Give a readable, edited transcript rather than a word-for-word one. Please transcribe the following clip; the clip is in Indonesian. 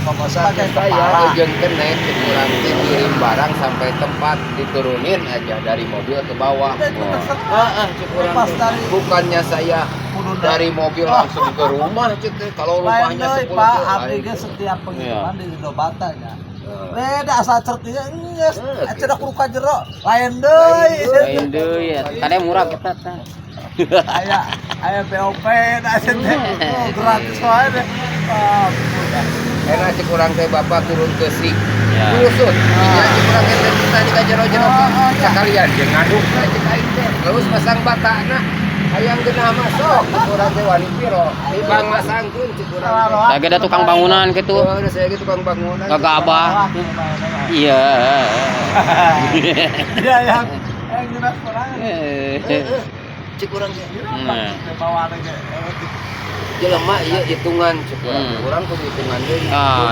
Pakai saya ujungkan naik ke kurang kirim barang sampai tempat diturunin aja dari mobil ke bawah. Bukannya saya dari mobil langsung ke rumah kalau rumahnya 10 Pak abdi ge setiap pengiriman di Indobata nya. Beda asal certinya geus acara kudu ka jero. Lain deui. Ya. Tadi murah kita teh. Aya BOP da teh. Gratis wae deh. enak cek urang teh bapak turun ke sik. Ya. Lusut. Ya cek urang teh tadi ka jero-jero sekalian jeung ngaduk cek aing teh. Terus pasang batana. Hayang geunah mah sok cek urang teh wani piro. Ibang masangkeun cek urang teh. Lagi ada tukang bangunan gitu. Oh, ada saya gitu tukang bangunan. Gagabah. Iya. Iya yang jelas orang. Cek urang teh. Nah. Bawa ge. Jelema ieu hitungan cek urang. Urang kudu hitungan deui. Ah,